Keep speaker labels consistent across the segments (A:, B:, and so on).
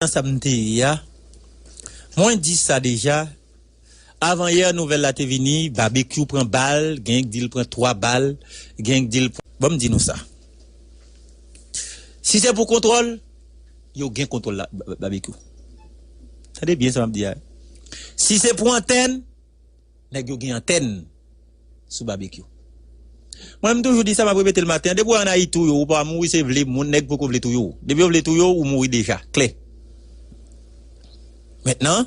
A: samedi, moi dit ça déjà. Avant hier, nouvelle la te vini, barbecue prend balle, gang dit prend 3 balles, gang dit bon dis nous ça. Si c'est pour contrôle, yo gain contrôle la barbecue. Ça dit bien ça me dit. Si c'est pour antenne, nèg yo gain antenne sous barbecue. Moi même toujours dit ça m'a répété le matin, depuis en Haïti tout yo ou pas mourir c'est vle mon nèg pour vle tout yo. Depuis vle tout yo ou mourir déjà, clair. Maintenant,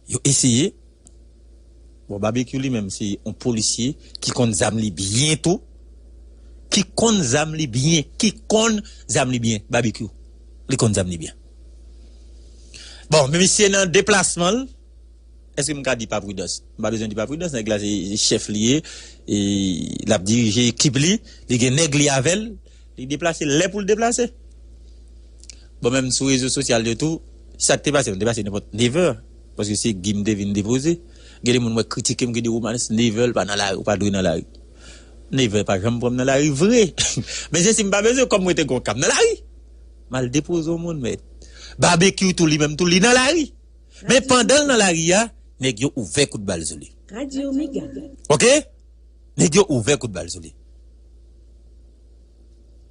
A: yo essayé. Bon, barbecue lui-même, c'est un policier qui compte zam li bien tout. Qui compte zam li bien. Qui compte zam li bien. Barbecue. Li compte zam li bien. Bon, mais monsieur dans déplacement, est-ce que m'ka dit pas prudence? Pas besoin de pas prudence, nèg là c'est chef lié et l'a dirigé équipe li, li gen nèg li avec, li déplacer les pour le déplacer. Bon, même sur les réseaux sociaux de tout, ça t'est passé, on dépasse n'importe 9 heures parce que c'est Gim devine déposer. Gade moun moi critiquer me dit romanesque nevel pas dans la rue ou pas dans la rue. Nevel pas jamais prendre dans la rue vrai. Mais je si pas besoin comme moi te gon cap dans la rue. Mal dépose au monde mais barbecue tout lui même tout lui dans la rue. Mais pendant dans la rue a nèg yo ouvert coup de balle sur lui.
B: Radio Omega.
A: OK? Nèg yo ouvert coup de balle sur lui.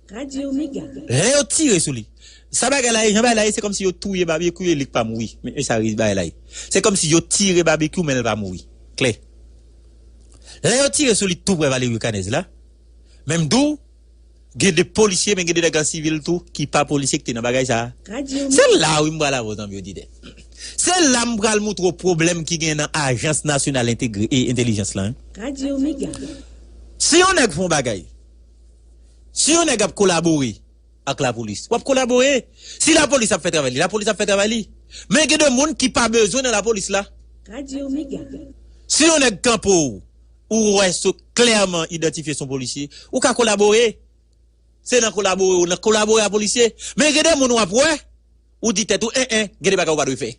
B: Radio Omega.
A: Yo tire sur lui. Ça bagay là, c'est comme si yo touye barbecue et il pas mourir. Mais ça arrive là. C'est comme si yo tire barbecue mais il va mourir. Clair. Là yo tire sur lui tout pour aller Canez là. Même d'où il y a des policiers mais il y a des gars civils tout qui pas policiers qui dans bagay ça. C'est là où m'bra la vos amis dit. C'est là m'bra le montre problème qui gagne dans agence nationale intégrée et intelligence là.
B: Radio Omega.
A: Si on est font bagay. Si on est collaborer avec la police. Ou collaborer. Si la police a fait travail, la police a fait travail. Mais il y a des gens qui pas besoin de la police là.
B: Radio Omega.
A: Si on est campo ou reste clairement identifier son policier, ou ka collaborer. C'est dans collaborer ou dans collaborer avec policier. Mais il y a des gens après ou dit tout il y a des bagages pas faire.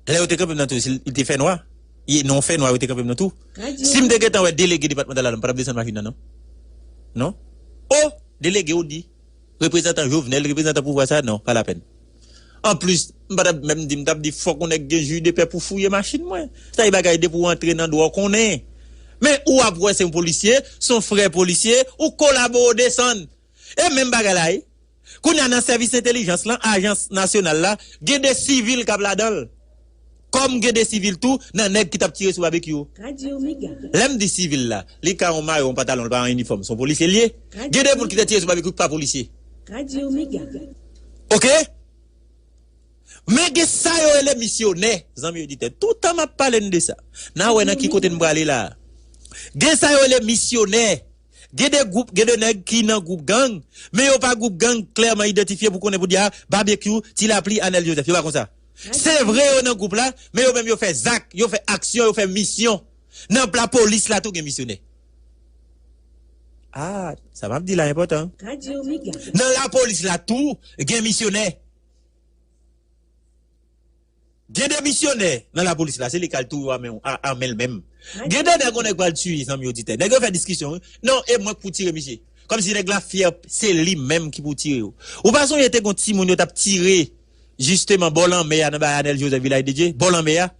A: Là où quand même tout, il te fait noir. Il non fait noir, il te quand même tout. Si me déguetant ouais délégué départemental là, pas descendre machine non. Non? Oh, délégué ou dit représentant Jovenel, représentant pouvoir ça non, pas la peine. En plus, même dit faut qu'on ait un juge de paix pour fouiller machine moi. Ça il bagaille pour entrer dans droit qu'on est. Mais ou après c'est un policier, son frère policier ou collabore descendre. Et même bagaille là, qu'on y a dans service intelligence là, agence nationale là, il y a des civils qui là-dedans. Comme il y a des civils tout, nan nèg qui t'a tiré sur barbecue.
B: Radio Omega.
A: L'aime des civils là, les cas on maillot, on pantalon, pas en uniforme, sont policiers liés. Il y a des gens qui t'a tiré sur barbecue pas policier.
B: Radio Omega.
A: OK? Mais que ça yo les missionnaires, zami dit tout temps m'a parlé de ça. Na ouais nan qui côté m'bra aller là. Que ça yo les missionnaires. Il y a des groupes, il y a des nèg qui nan groupe gang, mais yo pas groupe gang clairement identifié pour connaître pour dire barbecue, t'il appli Anel Joseph, yo pas comme ça. C'est vrai dans le groupe là, mais yo même yo fait zac, yo fait action, yo fait mission. Dans la police là tout gen missionnaire. Ah, ça m'a dit là important.
B: Radio Omega.
A: Dans la police là tout gen missionnaire. Gen des missionnaires dans la police là, c'est les cal tout en même. Gen des nèg on est pas tuer sans mieux dit. Nèg fait discussion. Non, et moi pour tirer monsieur. Comme si nèg la fier c'est lui même qui pour tirer. Ou pas son il était gon ti moun yo t'a tiré. Justement, Bolan Meya, dans Anel Joseph Village DJ, Bolan Meya,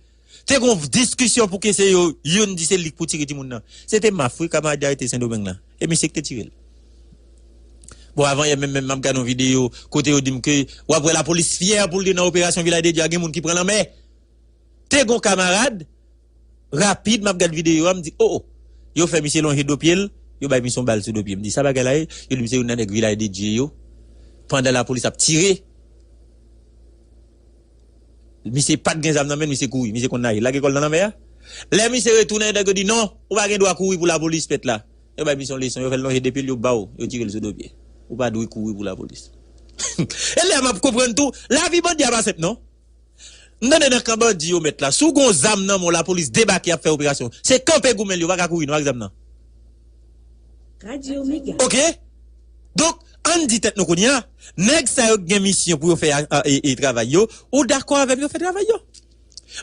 A: t'es une discussion pour que c'est yon dit c'est lui pour tirer tout le monde. C'était ma fouille, comme a été Saint-Domingue là. Et monsieur qui t'a tiré. Bon, avant, il y a même regardé une vidéo, côté où dit que, ou après la police fière pour le dans l'opération Village DJ, il y a des gens qui prennent la main. T'es un camarade, rapide, m'a regardé vidéo, me dit, oh, yo fait monsieur longer deux pieds, yo bay mission balle sur deux pieds. Me dit, ça va gala, yo dit, monsieur, yon nan Village DJ yo, pendant la police a tiré. Monsieur pas de gazam nan men monsieur courir monsieur qu'on aille la école dans la mer les monsieur retourner de dit non ou pas doit courir pour la police pète là et ba mission leçon yo fait longer depuis yo bao yo tirer le dos pied ou pas doit courir pour la police et là m'a comprendre tout la vie bandi a pas simple non non dans quand bandi yo mettre là sous gon zam nan mon la police débarquer a faire opération c'est camper goumel yo pas courir non exam nan
B: Radio Omega.
A: OK donc on dit tête nous konya nèg sa yo gen mission pour faire et travail yo ou d'accord avec yo faire travail yo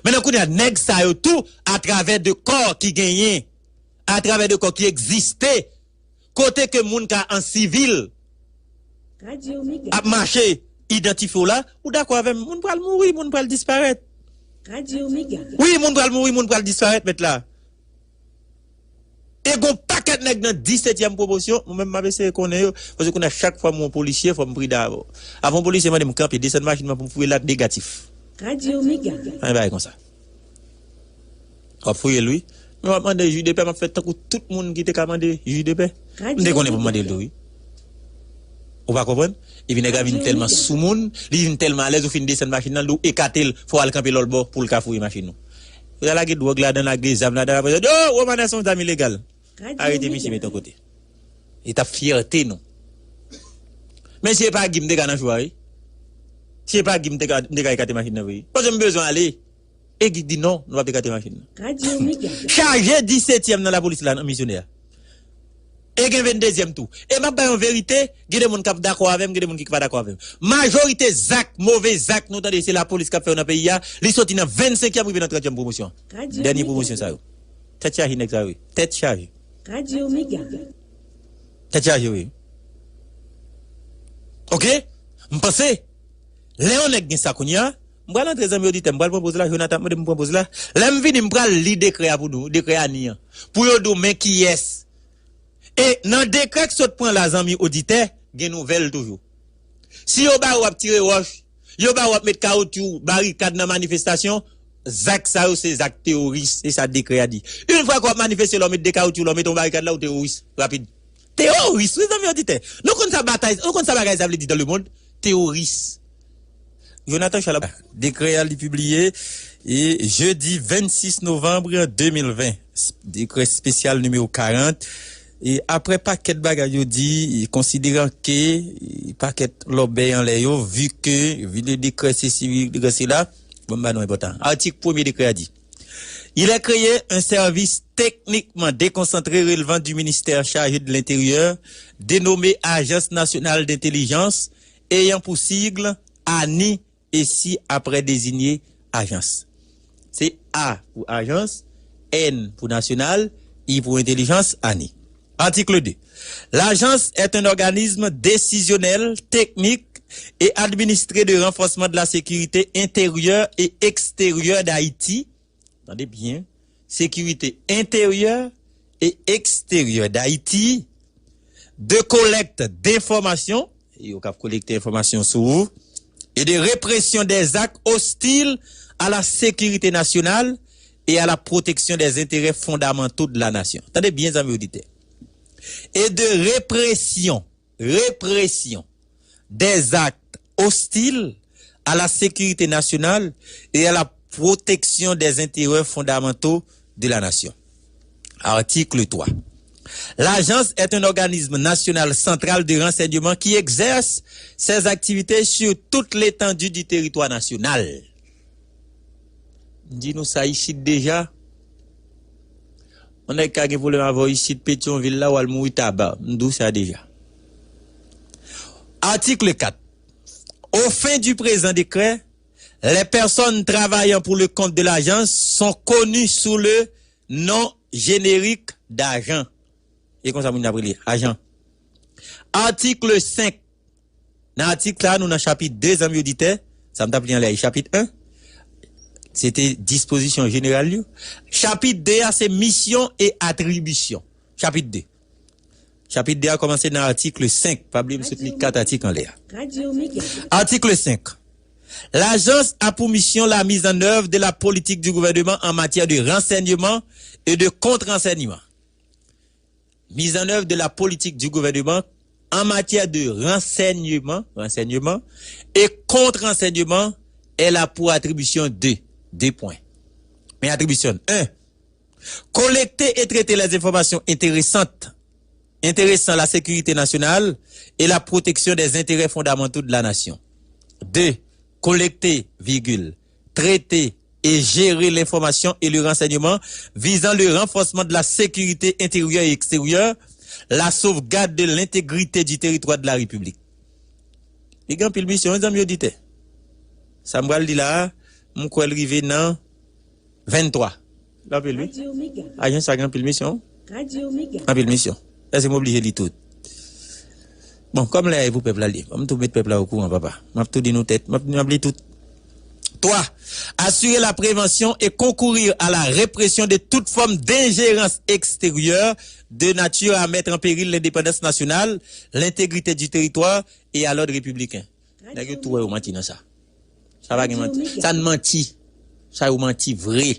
A: maintenant konya nèg sa yo tout à travers de corps qui gagne à travers de corps qui existait côté que moun ka en civil
B: Radio Omega.
A: a marché identifié là, ou d'accord avec moun pral mourir, moun pral disparaître.
B: Radio Méga.
A: Oui, moun pral mourir, moun pral disparaître met là. Et gon paquet nèg dans 17e promotion, moi même m'avait connait parce que chaque fois mon policier faut me prendre d'abord. Avant policier m'a dit me camper descendre machine pour fouiller là négatif.
B: Radio Méga.
A: Un bail comme ça. On fouiller lui. Mais on demande juge de paix m'a fait tant que tout le monde qui était commandé juge de paix. On déconne pour demander lui. On va comprendre? Il vient gars tellement sous monde, il vient tellement à l'aise au fin descendre machine là, ou écarter, faut aller camper l'autre bord pour le fouiller machine. Vous allez la drogue là dans la des âmes là dans la oh, on a son amis légal. Arrêtez monsieur met ton côté. Et ta fierté non. Mais c'est pas gim de gars dans choix. C'est pas gim de gars écarter machine oui. Parce que besoin aller. Et qui dit non, nous va écarter machine.
B: Radio Méga.
A: Chargé 17e dans la police là missionnaire. Et gen 22e tout. Et m'a pas en vérité, gen des moun qui d'accord avec, gen des moun qui pas d'accord avec. Majorité zak, mauvais zak, nous tendez c'est la police qui fait dans pays là, li sorti dans 25e privé dans 30e promotion. Dernière promotion ça yo. Tête chargée nek ça oui. Tête chargée.
B: Radio Méga.
A: Tête chargée oui. OK? M'pense Léon nek gen ça kounya, m'bral entrer amis auditeur, m'bral proposer là Jonathan me propose là. L'aime vini m'bral li décret pour nous, décret ani. Pour yo do men qui est. Et dans décret que saute prend la zami auditeur, gen nouvelle toujours. Si yo ba ou tirer roche, yo ba ou mettre caoutchouc, barricade dans manifestation, zak ça c'est zak terroriste et ça décret a dit. Une fois qu'on manifester l'homme mettre des caoutchouc, l'homme mettre ton barricade là ou terroriste, rapide. Terroriste, oui zami auditeur. Nous connait ça bataille, on connait ça bagaille ça veut dire dans le monde, terroriste. Jonathan Chalab, décret a publié et jeudi 26 novembre 2020, décret spécial numéro 40. Et après paquet de bagages yo dit considérant que paquet l'obé en l'air vu que vu le décret civil c'est là bon bah non important article 1er décret a dit il a créé un service techniquement déconcentré relevant du ministère chargé de l'intérieur dénommé Agence nationale d'intelligence ayant pour sigle ANI et si après désigné agence c'est A pour agence N pour national I pour intelligence ANI. Article 2. L'agence est un organisme décisionnel, technique et administré de renforcement de la sécurité intérieure et extérieure d'Haïti. Attendez bien. Sécurité intérieure et extérieure d'Haïti. De collecte d'informations. Et on peut collecter informations sur vous. Et de répression des actes hostiles à la sécurité nationale et à la protection des intérêts fondamentaux de la nation. Attendez bien, amis auditeurs. Et de répression des actes hostiles à la sécurité nationale et à la protection des intérêts fondamentaux de la nation. Article 3. L'agence est un organisme national central de renseignement qui exerce ses activités sur toute l'étendue du territoire national. Dis-nous ça ici déjà. On a qu'à problème avoir ici de Pétionville là où elle mourit tabac. D'où ça déjà. Article 4. Au fin du présent décret, les personnes travaillant pour le compte de l'agence sont connues sous le nom générique d'agent. Et comme ça, vous n'avez pas agent. Article 5. Dans l'article là, nous dans le chapitre 2, amis auditeurs. Ça me tape en chapitre 1. C'était disposition générale. Chapitre 2, c'est mission et attribution. Chapitre 2. Chapitre 2 a commencé dans l'article 5. Pas oublier de 4 articles en l'air. Article 5. L'agence a pour mission la mise en œuvre de la politique du gouvernement en matière de renseignement et de contre-renseignement. Mise en œuvre de la politique du gouvernement en matière de renseignement et contre-renseignement, elle a pour attribution 2 points. Mais attribution 1. Collecter et traiter les informations intéressant la sécurité nationale et la protection des intérêts fondamentaux de la nation. 2. Collecter, traiter et gérer l'information et le renseignement visant le renforcement de la sécurité intérieure et extérieure, la sauvegarde de l'intégrité du territoire de la République. Les grands pile mission, les amis auditeurs. Ça me dit là, mon quoi arrivé dans 23. Là, lui. Agent ça grand pile mission.
B: Radio Méga.
A: Grand pile mission. Là, c'est m'obligé de tout. Bon, comme là, vous peuple là, on tout mettre peuple là au courant, papa. M'a tout dit nous tête, m'a tout. 3. Assurer la prévention et concourir à la répression de toute forme d'ingérence extérieure de nature à mettre en péril l'indépendance nationale, l'intégrité du territoire et à l'ordre républicain. D'ailleurs, tout est menti dans ça. Ça va mentir. Ça ne mentit. Ça vous menti vrai.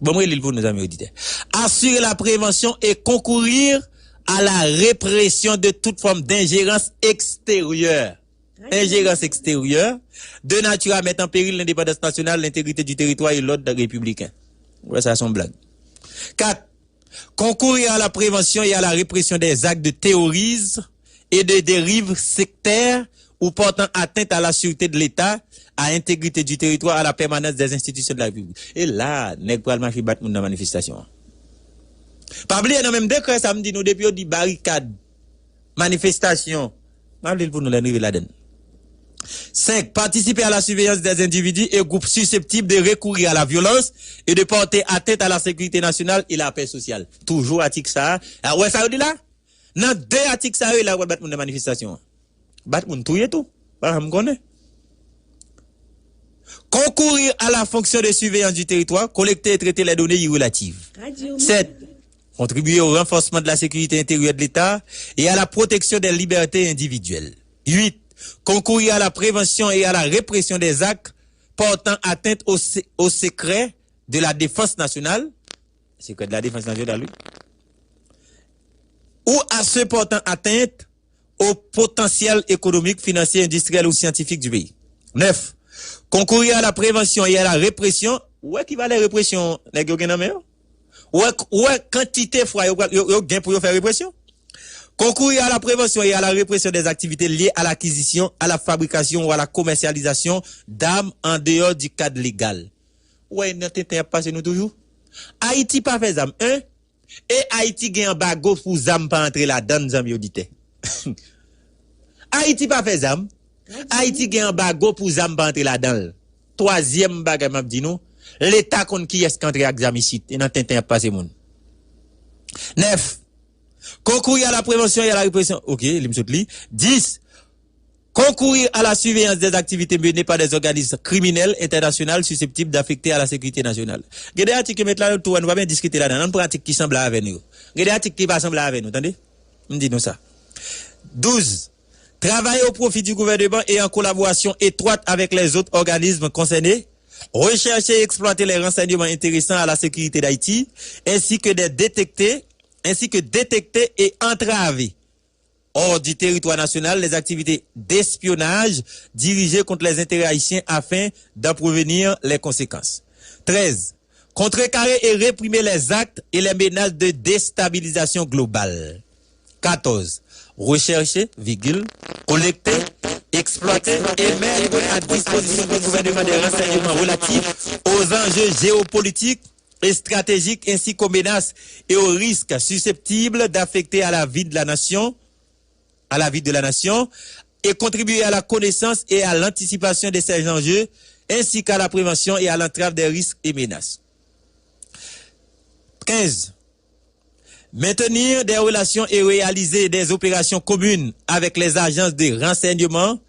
A: Bon, moi, il pour nos amis auditeurs. Assurer la prévention et concourir à la répression de toute forme d'ingérence extérieure. Ingérence extérieure de nature à mettre en péril l'indépendance nationale, l'intégrité du territoire et l'ordre républicain. Ouais, ça, c'est une blague. 4. Concourir à la prévention et à la répression des actes de terrorisme et de dérives sectaires ou portant atteinte à la sûreté de l'État, à l'intégrité du territoire, à la permanence des institutions de la République. Et là, n'est pas le marché battre dans la manifestation. Pas oublier dans même décret samedi nous depuis on dit barricade, manifestation. Pas oublier pour nous l'arriver là-dedans. 5. Participer à la surveillance des individus et groupes susceptibles de recourir à la violence et de porter atteinte à la sécurité nationale et la paix sociale. Toujours article ça. Ah ouais, ça veut dire là? Dans 2 articles ça, là, on va battre de manifestation. Battre moun tout et tout. Pas me connaît. Concourir à la fonction de surveillance du territoire, collecter et traiter les données relatives. 7. Contribuer au renforcement de la sécurité intérieure de l'État et à la protection des libertés individuelles. 8. Concourir à la prévention et à la répression des actes portant atteinte au secret de la défense nationale, secret de la défense nationale, ou à ceux portant atteinte au potentiel économique, financier, industriel ou scientifique du pays. 9. Concourir à la prévention et à la répression, ouais qui va la répression, n'est-ce que ouais quantité fois yo gain pour faire répression. Concourir à la prévention et à la répression des activités liées à l'acquisition, à la fabrication ou à la commercialisation d'armes en dehors du cadre légal. Ouais, notre temps passé nous toujours. Haïti pas fait zam, hein? Et Haïti gagne un bago pour zam pas entrer là-dedans, zam auditeurs. Haïti pas fait zam. Haïti gagne un bago pour zam pas entrer là-dedans. 3e bagage m'a dit nous, l'État kon qui est qu'entrer avec zam ici et notre temps passé moun. 9. Concourir à la prévention et à la répression. OK, il me saute li. 10. Concourir à la surveillance des activités menées par des organismes criminels internationaux susceptibles d'affecter à la sécurité nationale. Il y a des articles qui mettent là, on va bien discuter là-dedans. On pratique qui semble avec nous. Il y a des articles qui ne semblent avec nous. Attendez? On dit nous ça. 12. Travailler au profit du gouvernement et en collaboration étroite avec les autres organismes concernés. Rechercher et exploiter les renseignements intéressants à la sécurité d'Haïti, ainsi que détecter et entraver hors du territoire national les activités d'espionnage dirigées contre les intérêts haïtiens afin d'en prévenir les conséquences. 13. Contrecarrer et réprimer les actes et les menaces de déstabilisation globale. 14. Rechercher, collecter, exploiter et mettre à disposition du gouvernement des renseignements relatifs aux enjeux géopolitiques et stratégiques ainsi qu'aux menaces et aux risques susceptibles d'affecter à la vie de la nation, et contribuer à la connaissance et à l'anticipation de ces enjeux ainsi qu'à la prévention et à l'entrave des risques et menaces. 15. Maintenir des relations et réaliser des opérations communes avec les agences de renseignement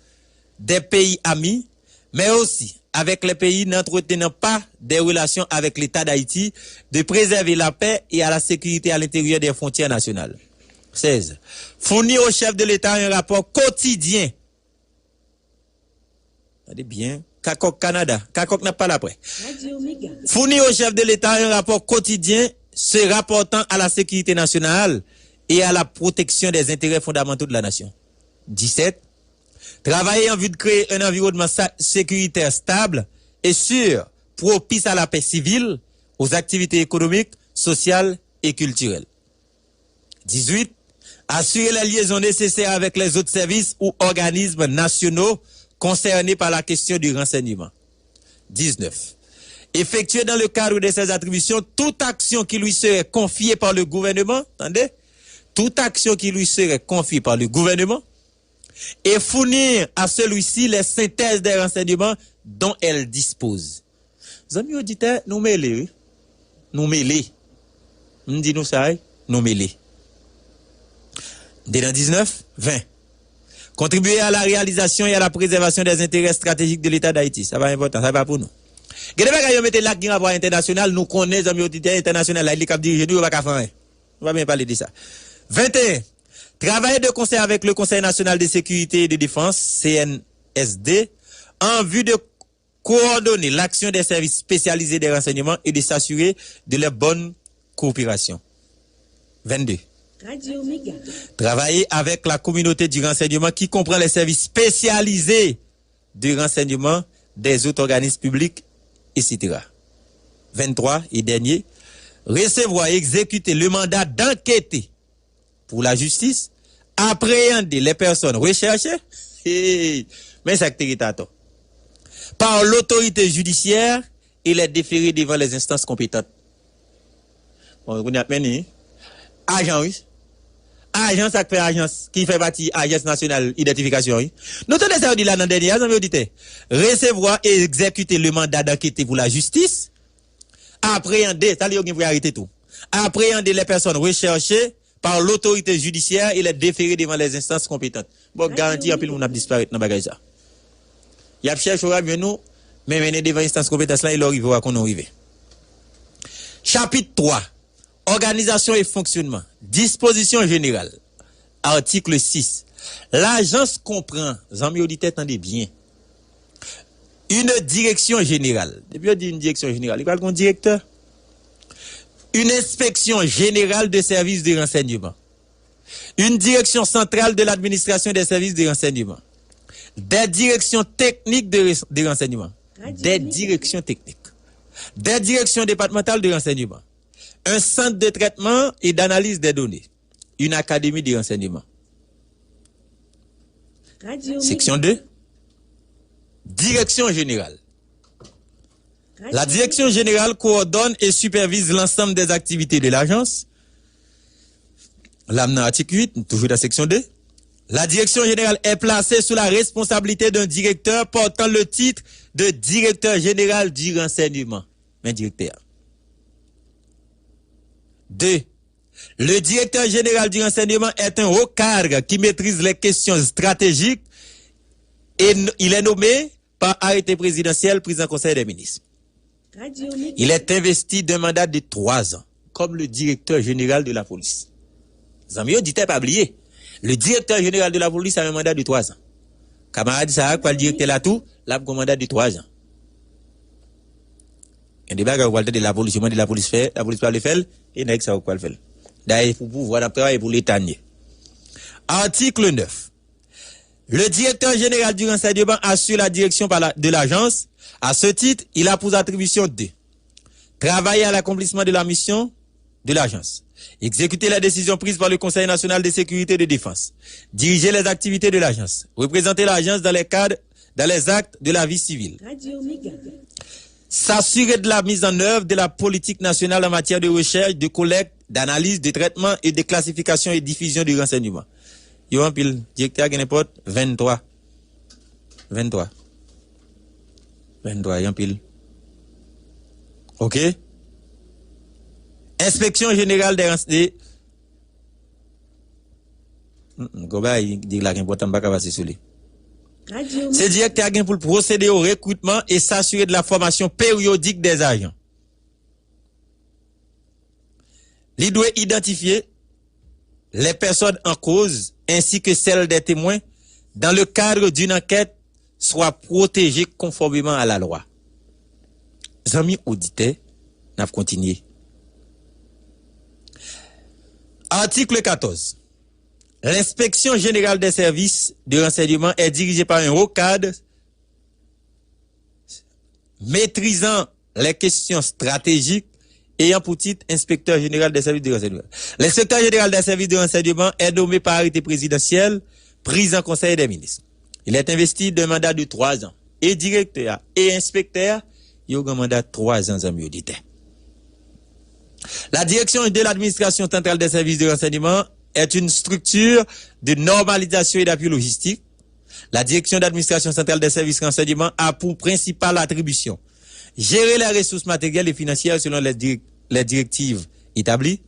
A: des pays amis, mais aussi avec les pays n'entretenant pas des relations avec l'État d'Haïti, de préserver la paix et à la sécurité à l'intérieur des frontières nationales. 16. Fournir au chef de l'État un rapport quotidien. Regardez bien. Kakok Canada. Kakok n'a pas l'après. Fournir au chef de l'État un rapport quotidien se rapportant à la sécurité nationale et à la protection des intérêts fondamentaux de la nation. 17. Travailler en vue de créer un environnement sécuritaire stable et sûr, propice à la paix civile, aux activités économiques, sociales et culturelles. 18. Assurer les liaisons nécessaires avec les autres services ou organismes nationaux concernés par la question du renseignement. 19. Effectuer dans le cadre de ses attributions toute action qui lui serait confiée par le gouvernement, attendez, toute action qui lui serait confiée par le gouvernement, et fournir à celui-ci les synthèses des renseignements dont elle dispose. Amis auditeurs, nous mêlés. Nous dit nous ça, nous mêlés. Dès dans 19, 20. Contribuer à la réalisation et à la préservation des intérêts stratégiques de l'État d'Haïti. Ça va important, ça va pour nous. Gade bagay yo mette là qui rapport international, nous connaissons amis autorité internationale là, il cap diriger nous pas faire. On va bien parler de ça. 21. Travailler de concert avec le Conseil national de sécurité et de défense CNSD en vue de coordonner l'action des services spécialisés des renseignements et de s'assurer de leur bonne coopération. 22.
B: Radio Méga.
A: Travailler avec la communauté du renseignement qui comprend les services spécialisés de renseignement des autres organismes publics, etc. 23 et dernier, recevoir et exécuter le mandat d'enquêter pour la justice, appréhender les personnes recherchées, mais ça par l'autorité judiciaire et les déférer devant les instances compétentes. Bon, vous n'avez pas agent, oui. Agence ça fait agence qui fait partie agence nationale identification. Oui. Nous tenons ça dit là dans dernier amis auditeurs. Recevoir et exécuter le mandat d'enquêter pour la justice, appréhender, ça veut dire vous arrêter tout. Appréhender les personnes recherchées par l'autorité judiciaire et les déférer devant les instances compétentes. Bon, garantie en pile on a disparu dans bagage ça. Il y a cherché au mieux nous mais mener devant instances compétentes là il arrive qu'on arrive. Chapitre 3. Organisation et fonctionnement. Disposition générale. Article 6. L'agence comprend, amis auditeurs, attendez bien, une direction générale. Depuis on dit une direction générale, il parle d'un directeur. Une inspection générale des services de renseignement. Une direction centrale de l'administration des services de renseignement. Des directions techniques de renseignement. Des directions techniques. Des directions départementales de renseignement. Un centre de traitement et d'analyse des données. Une académie de renseignement. Section 2. Direction générale. La direction générale coordonne et supervise l'ensemble des activités de l'agence. L'amenant article 8, toujours dans la section 2. La direction générale est placée sous la responsabilité d'un directeur portant le titre de directeur général du renseignement. Mais directeur. 2. Le directeur général du renseignement est un haut cadre qui maîtrise les questions stratégiques et il est nommé par arrêté présidentiel pris en conseil des ministres. Il est investi d'un mandat de 3 ans, comme le directeur général de la police. Zamio dit pas oublier. Le directeur général de la police a un mandat de 3 ans. Camarade Sarah, quoi le directeur là tout, là un mandat de 3 ans. Un débat de la police, de la police fait, la police peut le faire, et n'a que ça quoi le faire. D'ailleurs, pour pouvoir travailler pour l'État. Article 9. Le directeur général du renseignement assure la direction de l'agence. À ce titre, il a pour attribution 2. Travailler à l'accomplissement de la mission de l'agence. Exécuter la décision prise par le Conseil national de sécurité et de défense. Diriger les activités de l'agence. Représenter l'agence dans les actes de la vie civile. S'assurer de la mise en œuvre de la politique nationale en matière de recherche, de collecte, d'analyse, de traitement et de classification et diffusion du renseignement. Yo en pile, directeur n'importe 23. 23, en pile. OK? Inspection générale des renseignements. Goba, il dit là qu'important pas passer sur lui. C'est directeur pour procéder au recrutement et s'assurer de la formation périodique des agents. Il doit identifier les personnes en cause ainsi que celles des témoins dans le cadre d'une enquête soient protégées conformément à la loi. Amis auditeurs, n'a continué. Article 14. L'inspection générale des services de renseignement est dirigée par un haut cadre maîtrisant les questions stratégiques ayant pour titre inspecteur général des services de renseignement. L'inspecteur général des services de renseignement est nommé par arrêté présidentiel pris en conseil des ministres. Il est investi d'un mandat de 3 ans. Et directeur et inspecteur, il y a un mandat de 3 ans, amis auditeurs. La direction de l'administration centrale des services de renseignement est une structure de normalisation et d'appui logistique. La direction d'administration centrale des services de renseignement a pour principale attribution gérer les ressources matérielles et financières selon les directives établies,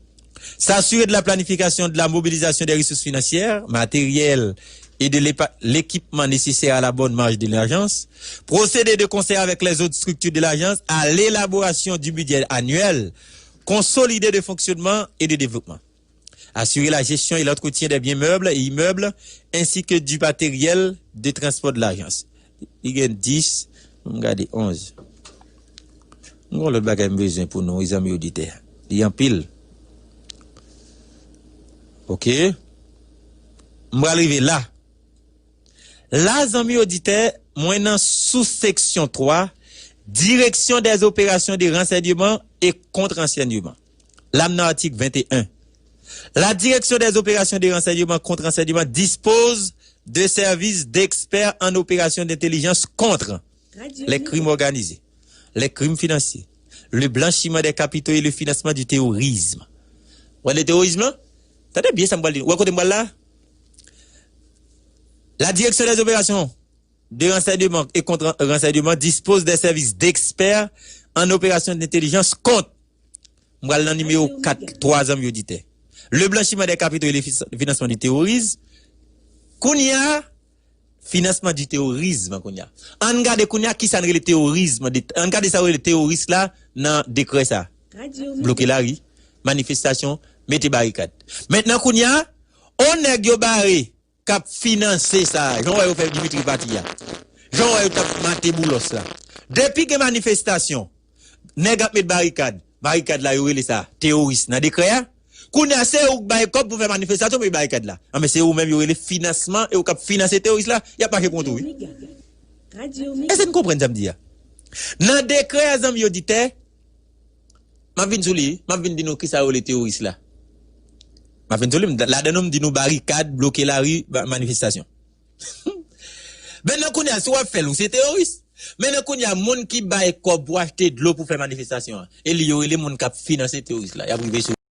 A: s'assurer de la planification de la mobilisation des ressources financières, matérielles et de l'équipement nécessaire à la bonne marche de l'agence, procéder de concert avec les autres structures de l'agence à l'élaboration du budget annuel, consolider le fonctionnement et le développement, assurer la gestion et l'entretien des biens meubles et immeubles, ainsi que du matériel de transport de l'agence. Il y a 10, regardez 11. Nous avons le bagage besoin pour nous, les amis auditeurs. Il y a un pile. OK? On va arriver là. Là, les amis auditeurs, moi, dans sous-section 3, direction des opérations de renseignement et contre-renseignement. Là, dans l'article 21. La direction des opérations de renseignement contre-renseignement dispose de services d'experts en opérations d'intelligence contre les crimes organisés, les crimes financiers, le blanchiment des capitaux et le financement du terrorisme. Ouais, le terrorisme, t'as bien ça me dit. Ouais, côté moi là. La direction des opérations de renseignement et contre-renseignement dispose des services d'experts en opérations d'intelligence contre. Moi là, numéro 4, 3 ans, auditeurs. Le blanchiment des capitaux et le financement du terrorisme. Kounia, financement du terrorisme, Kounia. On regarde Kounia qui s'en le terrorisme. On regarde ça le terroriste là, dans décret ça. Bloquer la rue, manifestation, mettez barricade. Maintenant, Kounia, on est yo barré, cap financer ça. Jean va faire Dimitri Patia. Jean va tap maté boulos là. Depuis que manifestation, nèg ap met barricade là yo relé ça, terroriste dans décret. Kounya c'est ou bay comme pour faire manifestation mais barricade là. Mais c'est ou même yo relé financement et ou cap financer terroriste là, y a pas que contre. Est-ce que vous comprenez ça me dire? Dans décret les amis auditeurs, m'a vinn sou li, m'a vinn di nou ki ça les terroristes là. M'a vinn sou li, la denom di nou barricade, bloquer la rue, manifestation. Maintenant kounya soit fait ou c'est terroriste. Maintenant kounya moun qui bay kob pour acheter de l'eau pour faire manifestation et li yo relé moun cap financer terroriste là, y a privé